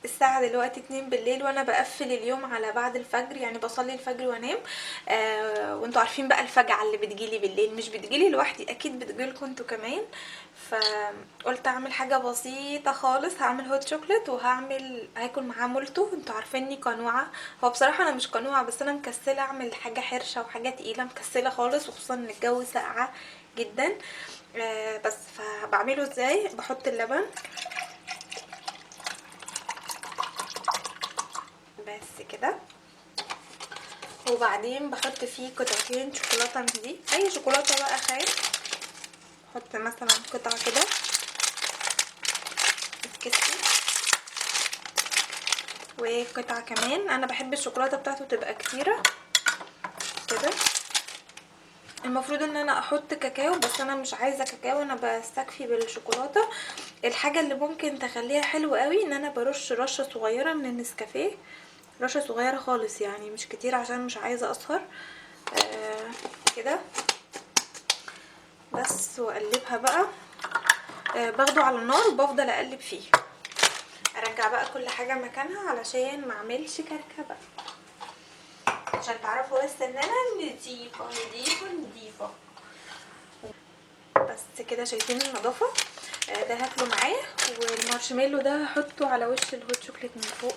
الساعة دلوقتي 2 بالليل، وانا بقفل اليوم على بعد الفجر، يعني بصلي الفجر وانام. وانتوا عارفين بقى الفجعة اللي بتجيلي بالليل مش بتجيلي لوحدي، اكيد بتجيلكم انتوا كمان. فقلت اعمل حاجة بسيطة خالص، هعمل هوت شوكليت هاكل معاه مولتو. انتوا عارفيني قنوعة، هو بصراحة انا مش قنوعة بس انا مكسلة اعمل حاجة حرشة وحاجة تقيلة، مكسلة خالص، وخصوصا ان الجو ساقعة جدا. بس فبعمله ازاي؟ بحط اللبن بس كده، وبعدين بحط فيه قطعتين شوكولاته من دي، اي شوكولاته بقى خام. احط مثلا قطعه كده تتكسي، وقطعه كمان. انا بحب الشوكولاته بتاعته تبقى كتيره كده. المفروض ان انا احط كاكاو بس انا مش عايزه كاكاو، انا بستكفي بالشوكولاته. الحاجه اللي ممكن تخليها حلوه قوي ان انا برش رشه صغيره من النسكافيه، رشه صغيره خالص يعني مش كتير عشان مش عايزه اسهر. كده بس، واقلبها بقى. باخده على النار وبفضل اقلب فيه، ارجع بقى كل حاجه مكانها علشان ما اعملش كركبه، عشان تعرفوا بس ان انا نضيفه نضيفه نضيفه. بس كده شايفين النظافه. ده هاكله معاه، والمارشميلو ده هحطه على وش الهوت شوكليت من فوق.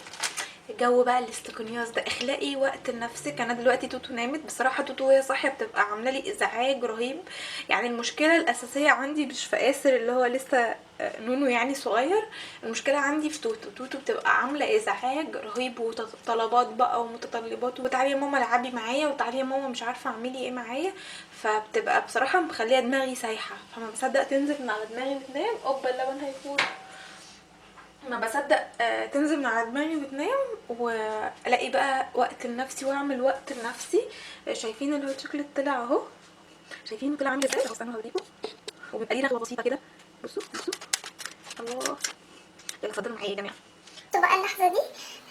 الجو بقى الاستقنياس ده، اخلقي وقت لنفسك. انا دلوقتي توتو نامت، بصراحه توتو وهي صاحيه بتبقى عامله لي ازعاج رهيب. يعني المشكله الاساسيه عندي مش في آسر اللي هو لسه نونو يعني صغير، المشكله عندي في توتو. توتو بتبقى عامله ازعاج رهيب وطلبات بقى ومتطلبات، وتعالي يا ماما العبي معايا، وتعالي يا ماما مش عارفه اعملي ايه معايا. فبتبقى بصراحه مخليه دماغي سايحه، فما بصدق تنزل من على دماغي وتنام اوبا اللبن هيفور. ما بصدق تنزل من على دماغي وتنام، والاقي بقى وقت لنفسي واعمل وقت لنفسي. شايفين الهوت شوكليت طلع اهو، شايفين طلع عامل ازاي؟ استنوا هوريكم. وبيبقى ليه رغوه بسيطه كده، بصوا بصوا الله. يلا اتفضلوا معايا يا جماعه. بقى اللحظه دي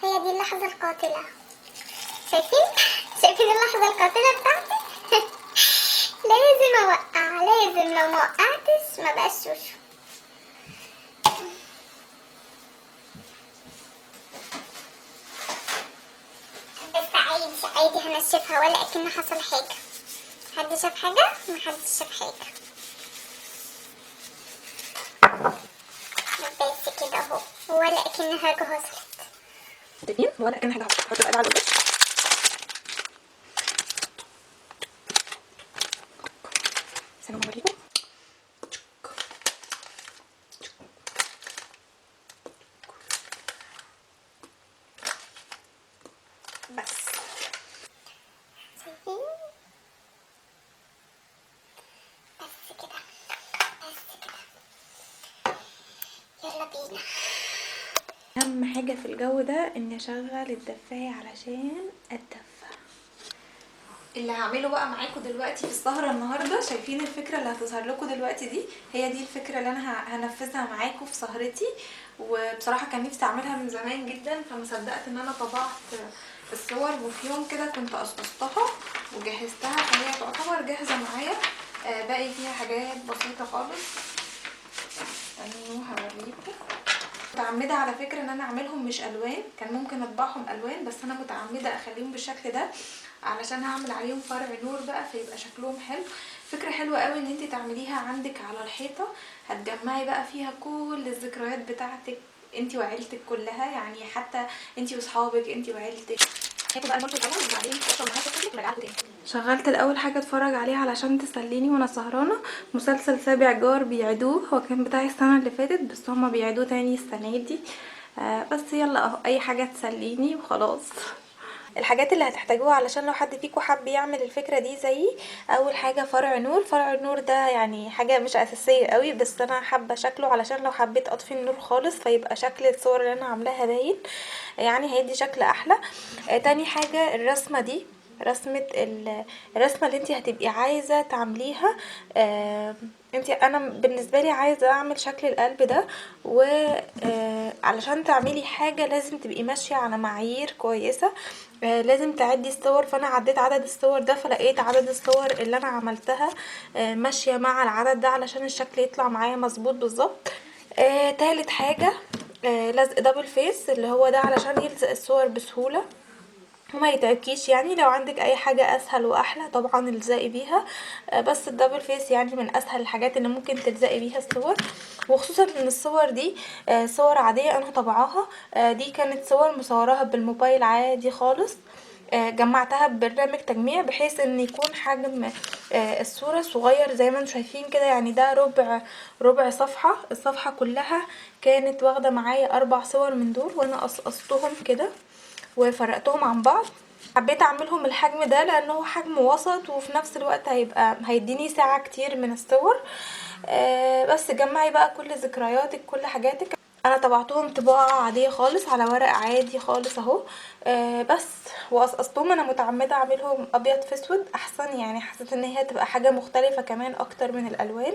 هي دي اللحظه القاتله. شايفين شايفين اللحظه القاتله بتاعتي. لازم اوقع، لازم لو ما وقعتش ما بقاش شوشو. بس عادي عادي هنشفها ولا اكن حصل حاجه. حد شاف حاجه؟ ما حدش شاف حاجه. بس كده اهو، ولا اكن حاجه حصلت. شايفين ولا كان حاجه حصلت. هحط بقى ده على الوش. استنوا هوريكم. بس شايفين؟ بس كده بس كده. يلا بينا. اهم حاجه في الجو ده اني اشغل الدفايه علشان اتدفى. اللي هعمله بقى معاكم دلوقتي في السهرة النهاردة، شايفين الفكرة اللي هتظهر لكم دلوقتي دي؟ هي دي الفكرة اللي انا هنفذها معاكم في سهرتي. وبصراحة كان نفسي اعملها من زمان جدا، فما صدقت ان انا طبعت الصور، وفي يوم كده كنت قصقصتها وجهزتها، فهي تعتبر جاهزة معايا. باقي فيها حاجات بسيطة خالص. استنوا هوريكم. متعمدة على فكرة ان انا اعملهم مش الوان، كان ممكن اطبعهم الوان، بس انا متعمدة اخليهم بالشكل ده علشان هعمل عليهم فرع نور بقى فيبقى شكلهم حلو. فكرة حلوة قوي ان انتي تعمليها عندك على الحيطة، هتجمعي بقى فيها كل الذكريات بتاعتك انتي وعيلتك كلها، يعني حتى انتي واصحابك انتي وعيلتك. هاخد بقى المنتج الاول وبعدين اشرب معاكم الشوكليت ونرجع لكم تاني. شغلت الاول حاجه اتفرج عليها علشان تسليني وانا سهرانه، مسلسل سابع جار بيعيدوه، هو كان بتاع السنه اللي فاتت بس هما بيعيدوه تاني السنه دي. بس يلا اهو اي حاجه تسليني وخلاص. الحاجات اللي هتحتاجوها علشان لو حد فيكم حب يعمل الفكره دي زيي، اول حاجه فرع نور. فرع النور ده يعني حاجه مش اساسيه قوي بس انا حابه شكله علشان لو حبيت اطفي النور خالص فيبقى شكل الصور اللي انا عاملاها باين، يعني هيدي شكل احلى. تاني حاجه الرسمه دي، الرسمه اللي انتي هتبقي عايزه تعمليها. انا بالنسبه لي عايزه اعمل شكل القلب ده، و علشان تعملي حاجه لازم تبقي ماشيه على معايير كويسه. لازم تعدي الصور، فانا عديت عدد الصور ده فلقيت عدد الصور اللي انا عملتها ماشيه مع العدد ده علشان الشكل يطلع معايا مظبوط بالظبط. تالت حاجه لزق دبل فيس اللي هو ده علشان يلزق الصور بسهولة وما يتعبكيش. يعني لو عندك اي حاجة اسهل واحلى طبعا الزقي بيها، بس الدبل فيس يعني من اسهل الحاجات اللي ممكن تلزقي بيها الصور. وخصوصا ان الصور دي صور عادية انا طبعاها، دي كانت صور مصوراها بالموبايل عادي خالص، جمعتها ببرنامج تجميع بحيث ان يكون حجم الصورة صغير زي ما انتم شايفين كده. يعني ده ربع صفحة، الصفحة كلها كانت واخدة معايا 4 صور من دول، وانا قصقصتهم كده وفرقتهم عن بعض. حبيت اعملهم الحجم ده لانه حجم وسط وفي نفس الوقت هيديني ساعة كتير من الصور. بس جمعي بقى كل ذكرياتك كل حاجاتك. انا طبعتهم طباعة عادية خالص على ورق عادي خالص اهو. بس وقصقصتهم، انا متعمدة اعملهم ابيض في اسود احسن، يعني حسيت ان هي تبقى حاجة مختلفة كمان اكتر من الالوان.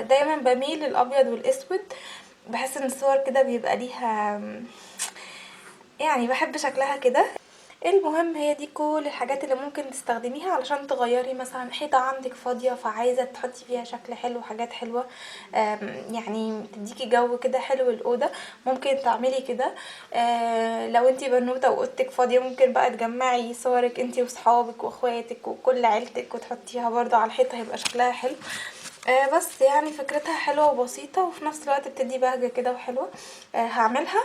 دايما بميل للابيض والاسود، بحس ان الصور كده بيبقى ليها يعني بحب شكلها كده. المهم هي دي كل الحاجات اللي ممكن تستخدميها علشان تغيري مثلا حيطة عندك فاضية فعايزة تحطي فيها شكل حلو، حاجات حلوة يعني تديكي جو كده حلو الأوضة، ممكن تعملي كده. لو انتي بنوتة واوضتك فاضية ممكن بقى تجمعي صورك انتي وصحابك واخواتك وكل عيلتك وتحطيها برضو على الحيطة، هيبقى شكلها حلو. بس يعني فكرتها حلوة وبسيطة وفي نفس الوقت بتدي بهجة كده وحلوة. هعملها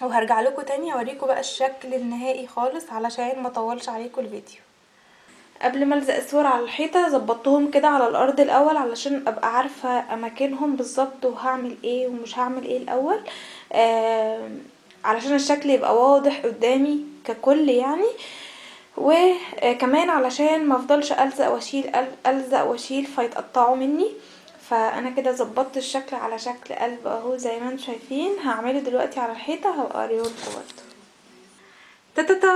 وهرجع لكم تاني اوريكم بقى الشكل النهائي خالص علشان ما اطولش عليكم الفيديو. قبل ما الزق الصور على الحيطه ظبطتهم كده على الارض الاول علشان ابقى عارفه اماكنهم بالظبط وهعمل ايه ومش هعمل ايه الاول، علشان الشكل يبقى واضح قدامي ككل يعني. وكمان علشان ما افضلش الزق واشيل الزق واشيل فيتقطعوا مني. فانا كده ظبطت الشكل على شكل قلب اهو زي ما انتم شايفين. هعمله دلوقتي على الحيطه هبقى اوريهولكم برضه. تاتاتا،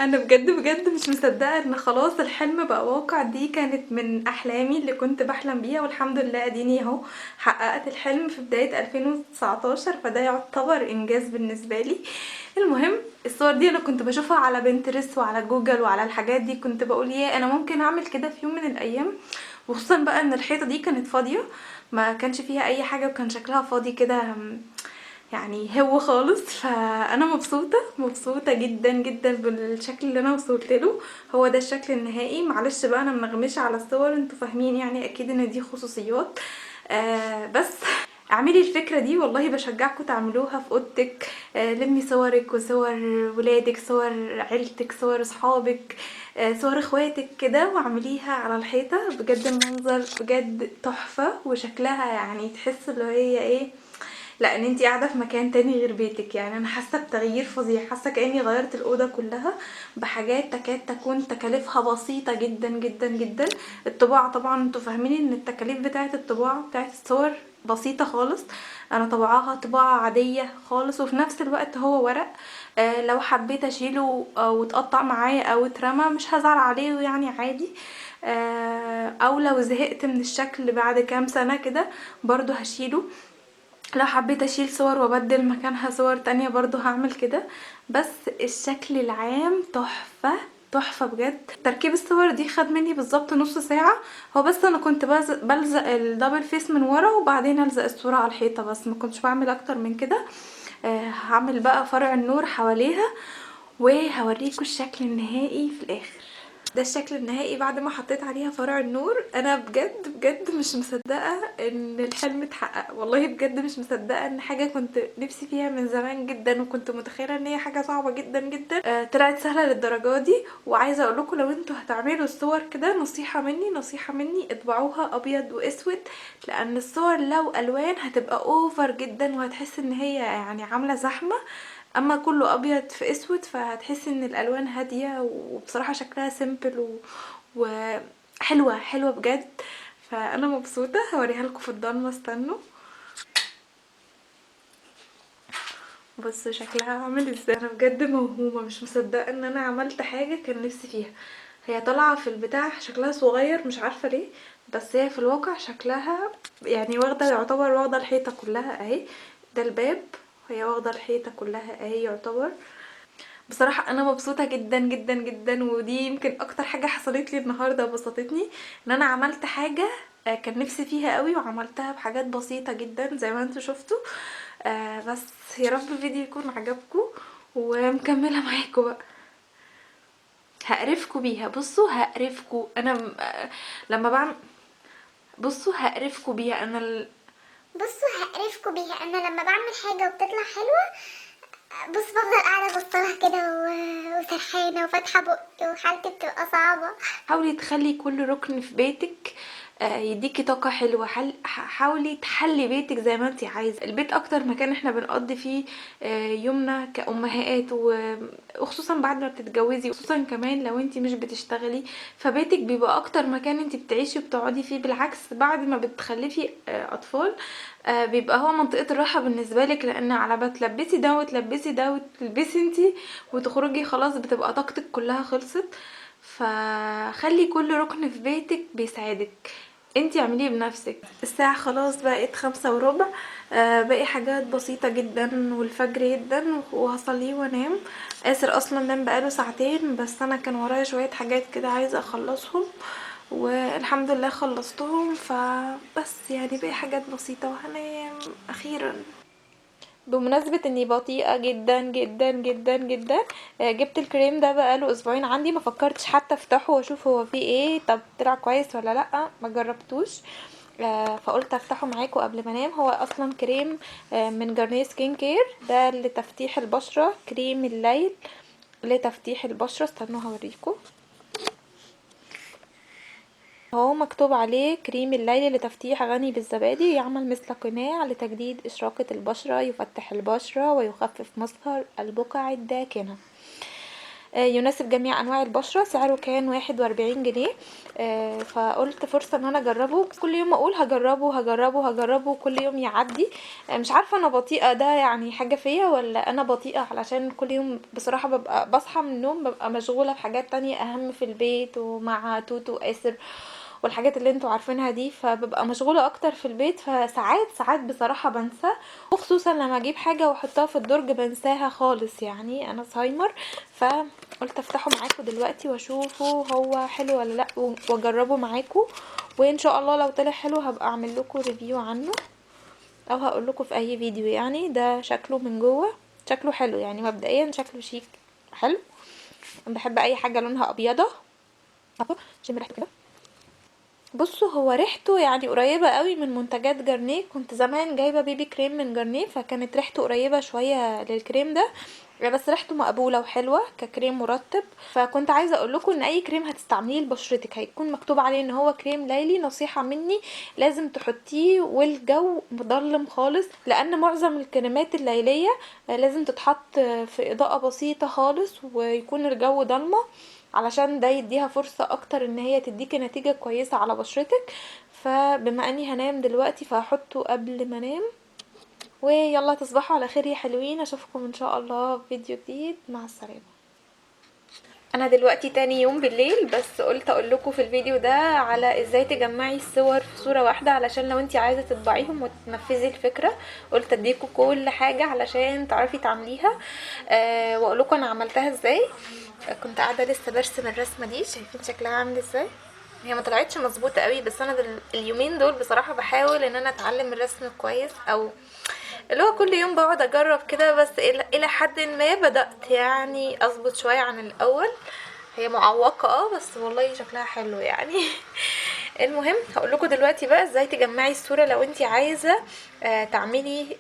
انا بجد بجد مش مصدقه ان خلاص الحلم بقى واقع. دي كانت من احلامي اللي كنت بحلم بيها والحمد لله اديني اهو حققت الحلم في بدايه 2019، فده يعتبر انجاز بالنسبه لي. المهم الصور دي انا كنت بشوفها على بنترست وعلى جوجل وعلى الحاجات دي، كنت بقول يا انا ممكن اعمل كده في يوم من الايام. وخصوصا بقى ان الحيطه دي كانت فاضيه ما كانش فيها اي حاجه وكان شكلها فاضي كده يعني هو خالص. فانا مبسوطه جدا جدا بالشكل اللي انا وصلت له. هو ده الشكل النهائي. معلش بقى انا منغمشه على الصور، انتوا فاهمين يعني اكيد ان دي خصوصيات. بس اعملي الفكره دي والله بشجعكم تعملوها في اوضتك. لمي صورك وصور ولادك، صور عيلتك، صور اصحابك، صور اخواتك كده واعمليها على الحيطه. بجد المنظر بجد تحفه وشكلها يعني تحس اللي هي ايه، لا ان انتي قاعده في مكان تاني غير بيتك. يعني انا حاسه بتغيير فظيع، حاسه كاني غيرت الاوضه كلها بحاجات تكاد تكون تكاليفها بسيطه جدا جدا جدا. الطباعه طبعا انتوا فاهمين ان التكاليف بتاعه الطباعه بتاعه الصور بسيطه خالص. انا طبعاها طباعه عاديه خالص وفي نفس الوقت هو ورق. لو حبيت اشيله او اتقطع معايا او اترمى مش هزعل عليه يعني عادي. او لو زهقت من الشكل بعد كام سنه كده برضو هشيله. لو حبيت اشيل صور وابدل مكانها صور تانية برضو هعمل كده. بس الشكل العام تحفة تحفة بجد. تركيب الصور دي خد مني بالظبط نص ساعة. هو بس انا كنت بلزق الدبل فيس من ورا وبعدين الزق الصورة على الحيطة بس، ما كنتش بعمل اكتر من كده. هعمل بقى فرع النور حواليها وهوريكم الشكل النهائي في الاخر. ده الشكل النهائي بعد ما حطيت عليها فرع النور. انا بجد بجد مش مصدقه ان الحلم اتحقق، والله بجد مش مصدقه ان حاجه كنت نفسي فيها من زمان جدا وكنت متخيله ان هي حاجه صعبه جدا جدا طلعت سهله للدرجه دي. وعايزه اقول لكم لو انتوا هتعملوا الصور كده نصيحه مني نصيحه مني اطبعوها ابيض واسود، لان الصور لو الوان هتبقى اوفر جدا وهتحس ان هي يعني عامله زحمه. اما كله ابيض في اسود فهتحسي ان الالوان هاديه وبصراحه شكلها سيمبل وحلوه حلوه بجد. فانا مبسوطه هوريها لكم في الضلمه، استنوا بصوا شكلها عامل ازاي. انا بجد موهومه مش مصدقه ان انا عملت حاجه كان نفسي فيها. هي طالعه في البتاع شكلها صغير مش عارفه ليه، بس هي في الواقع شكلها يعني واخده يعتبر واخده الحيطه كلها اهي. ده الباب، هي واخده الحيطه كلها اهي يعتبر. بصراحة انا مبسوطة جدا جدا جدا ودي يمكن اكتر حاجة حصلت لي النهاردة بسطتني ان انا عملت حاجة كان نفسي فيها قوي وعملتها بحاجات بسيطة جدا زي ما انتوا شفتوا. بس يا رب الفيديو يكون عجبكم ومكمله معاكم بقى. هقرفكم بيها، بصوا هقرفكم انا لما بعمل، بصوا هقرفكم بيها انا بصوا هقرفكوا بيها انا لما بعمل حاجه وبتطلع حلوه. بص بفضل قاعده بصلها كده وسرحانه وفاتحه بقي وحالتي بتبقى صعبه. حاولي تخلي كل ركن في بيتك يديكي طاقة حلوة. حاولي تحلي بيتك زي ما انتي عايزة. البيت اكتر مكان احنا بنقضي فيه يومنا كأمهات، وخصوصا بعد ما بتتجوزي، وخصوصا كمان لو انتي مش بتشتغلي، فبيتك بيبقى اكتر مكان انتي بتعيشي وبتقعدي فيه. بالعكس بعد ما بتخلفي اطفال بيبقى هو منطقة الراحة بالنسبة لك، لان على ما تلبسي ده وتلبسي ده وتلبسي انتي وتخرجي خلاص بتبقى طاقتك كلها خلصت. فخلي كل ركن في بيتك بيساعدك، انتي اعمليه بنفسك. الساعة خلاص بقت 5:15. باقي حاجات بسيطة جدا والفجر جدا وهصليه وانام. آسر اصلا نام بقاله ساعتين، بس انا كان ورايا شوية حاجات كده عايزة اخلصهم والحمد لله خلصتهم. فبس يعني باقي حاجات بسيطة وهنام اخيرا. بمناسبة اني بطيئة جدا جدا جدا جدا، جبت الكريم ده بقاله اسبوعين عندي، ما فكرتش حتى افتحه واشوف هو فيه ايه، طب طلع كويس ولا لا، ما جربتوش. فقلت افتحه معاكم قبل ما انام. هو اصلا كريم من جارنيه سكين كير، ده لتفتيح البشرة، كريم الليل لتفتيح البشرة. استنوا هوريكم. هو مكتوب عليه كريم الليل لتفتيح غني بالزبادي، يعمل مثل قناع لتجديد إشراقة البشرة، يفتح البشرة ويخفف مظهر البقع الداكنة. يناسب جميع انواع البشرة. سعره كان 41 جنيه. فقلت فرصة ان انا اجربه. كل يوم اقول هجربه هجربه هجربه، كل يوم يعدي. مش عارفة انا بطيئة ده يعني حاجة فيا، ولا انا بطيئة علشان كل يوم بصراحة ببقى بصحى من النوم ببقى مشغولة في حاجات تانية اهم في البيت ومع توتو وآسر والحاجات اللي انتوا عارفينها دي، فببقى مشغولة اكتر في البيت، فساعات بصراحة بنسى، وخصوصا لما اجيب حاجة واحطها في الدرج بنساها خالص، يعني انا زهايمر. فقلت افتحه معاكم دلوقتي واشوفه هو حلو ولا لا واجربه معاكم، وان شاء الله لو طلع حلو هبقى اعمل لكم ريفيو عنه او هقول لكم في اي فيديو. يعني ده شكله من جوه، شكله حلو يعني مبدئيا شكله شيك حلو. انا بحب اي حاجه لونها ابيضه. اهو شم ريحته كده. بصوا هو ريحته يعني قريبة قوي من منتجات جارنيه. كنت زمان جايبة بيبي كريم من جارنيه فكانت ريحته قريبة شوية للكريم ده، بس ريحته مقبولة وحلوة ككريم مرطب. فكنت عايزة اقول لكم ان اي كريم هتستعمليه لبشرتك هيكون مكتوب عليه ان هو كريم ليلي. نصيحة مني لازم تحطيه والجو مظلم خالص، لان معظم الكريمات الليلية لازم تتحط في اضاءة بسيطة خالص ويكون الجو ضلمة، علشان ده يديها فرصة اكتر ان هي تديكي نتيجة كويسة على بشرتك. فبما اني هنام دلوقتي فهحطه قبل ما انام. ويلا تصبحوا على خير يا حلوين، اشوفكم ان شاء الله في فيديو جديد. مع السلامة. انا دلوقتي تاني يوم بالليل، بس قلت اقول لكم في الفيديو ده على ازاي تجمعي الصور في صورة واحدة، علشان لو انتي عايزة تطبعيهم وتنفذي الفكرة قلت اديكم كل حاجة علشان تعرفي تعمليها. واقول لكم انا عملتها ازاي. كنت قاعدة لسه برسم الرسمة دي، شايفين شكلها عامل ازاي؟ هي ما طلعتش مظبوطه قوي، بس انا اليومين دول بصراحه بحاول ان انا اتعلم الرسم كويس، او اللي هو كل يوم بقعد اجرب كده، بس الى حد ما بدات يعني اظبط شويه عن الاول. هي معوقه بس والله شكلها حلو يعني. المهم هقول لكم دلوقتي بقى ازاي تجمعي الصوره لو انت عايزه تعملي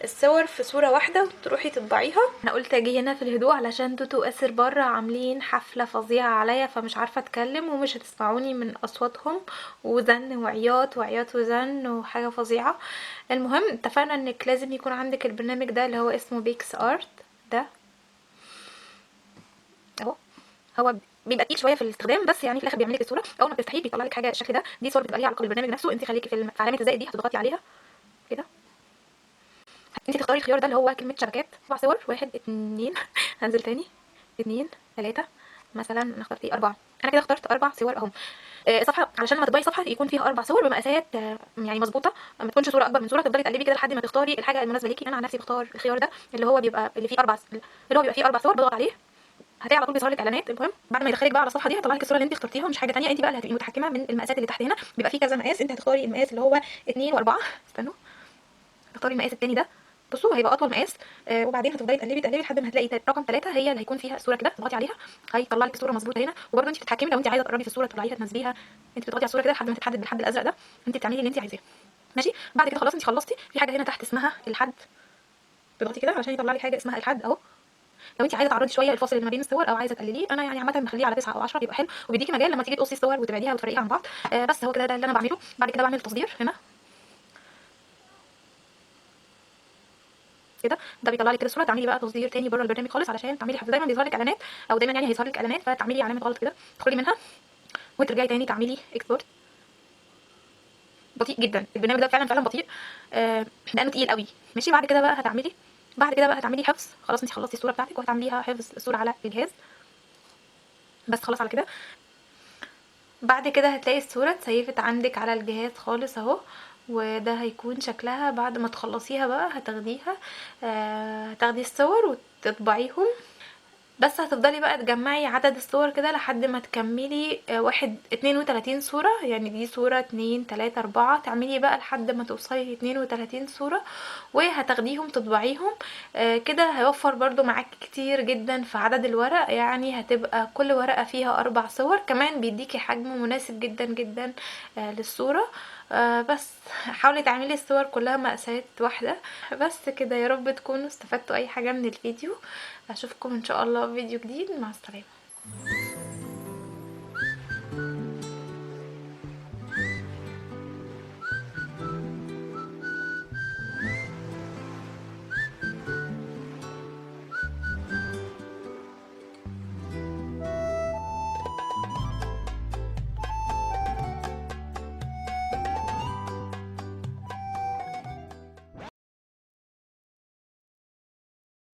الصور في صوره واحده وتروحي تطبعيها. انا قلت اجي هنا في الهدوء علشان توتو واسر بره عاملين حفله فظيعه عليا، فمش عارفه اتكلم ومش هتسمعوني من اصواتهم، وزن وعياط وعياط وزن وحاجه فظيعه. المهم اتفقنا انك لازم يكون عندك البرنامج ده اللي هو اسمه بيكس ارت ده اهو. هو بيبقى تقيل شويه في الاستخدام، بس يعني في الاخر بيعمل لك الصوره. اول ما بتفتحيه بيطلع لك حاجه الشكل ده. دي صور بتبقى ليها علاقه بالبرنامج نفسه. انت خليكي في علامه الزائد دي، هتضغطي عليها كده. انت تختاري الخيار ده اللي هو كلمه شبكات. 4 صور، 1 2 هنزل تاني 2 3 مثلا. انا اخترت 4. انا كده اخترت 4 صور اهم. صفحه علشان لما تطبعي صفحه يكون فيها 4 صور بمقاسات يعني مظبوطه، ما تكونش صوره اكبر من صوره. تفضلي تقلبي كده لحد ما تختاري الحاجه المناسبه ليكي. انا عن نفسي بختار الخيار ده اللي هو بيبقى اللي فيه 4 صور. بضغط عليه هتلاقي على طول بيظهر لك اعلانات. المهم بعد ما يدخلك بقى على الصفحه دي هيطلع لك الصوره اللي انت اخترتيها، مش حاجه تانية. انت بقى اللي هتبقي متحكمه من المقاسات اللي تحت. هنا بيبقى فيه كذا مقاس، انت هتختاري المقاس اللي هو 2 و4. استنوا، تختاري المقاس التاني ده بصوا هيبقى اطول مقاس. وبعدين هتفضلي تقلبي تقلبي لحد ما هتلاقي رقم 3 هي اللي هيكون فيها الصوره كده، تضغطي عليها هيطلع لك الصوره مظبوطه هنا. وبرده انت بتتحكمي لو انت عايزه تقربي في الصوره تطلعيها تنزليها، انت بتضغطي على الصوره كده لحد ما تتحدد بالحد الازرق ده، انت بتعملي اللي انت عايزاه. ماشي. بعد كده خلاص انت خلصتي. في حاجه هنا تحت اسمها الحد، تضغطي كده علشان يطلع لك حاجه اسمها الحد اهو. لو انت عايزه تعرضي شويه الفاصل اللي ما بين الصور او عايزه تقلليه، انا يعني عامه بخليه على 9 او 10 بيبقى حلو، وبيديكي مجال لما تيجي تقصي الصور وتبعديها وتفرقيها عن بعض. بس هو كده ده اللي انا بعمله. بعد كده بعمل تصدير هنا كده، ده بيطلع لك كده الصوره. تعملي بقى تصدير تاني بره البرنامج خالص علشان تعملي حفظ. دايما بيظهر لك اعلانات او دايما يعني هيظهر لك اعلانات فتعملي علامه غلط كده، تدخلي منها وترجعي تاني تعملي اكسبورت. بطيء جدا البرنامج ده، فعلا فعلا بطيء لانه تقيل قوي. ماشي. بعد كده بقى هتعملي حفظ. خلاص انت خلصتي الصوره بتاعتك وهتعمليها حفظ الصوره على الجهاز. بس خلاص على كده. بعد كده هتلاقي الصورة اتسيفت عندك على الجهاز خالص اهو، وده هيكون شكلها بعد ما تخلصيها. بقى هتاخديها هتاخدي الصور وتطبعيهم. بس هتفضلي بقى تجمعي عدد الصور كده لحد ما تكملي 32 صورة. يعني دي صورة 2 3 4، تعملي بقى لحد ما توصلي 32 صورة وهتاخديهم تطبعيهم. كده هيوفر برضو معاكي كتير جدا في عدد الورق. يعني هتبقى كل ورقة فيها 4 صور، كمان بيديكي حجم مناسب جدا جدا للصورة. بس حاولي تعملي الصور كلها مقاسات واحدة. بس كده، يا رب تكونوا استفدتوا اي حاجة من الفيديو. اشوفكم ان شاء الله في فيديو جديد. مع السلامة.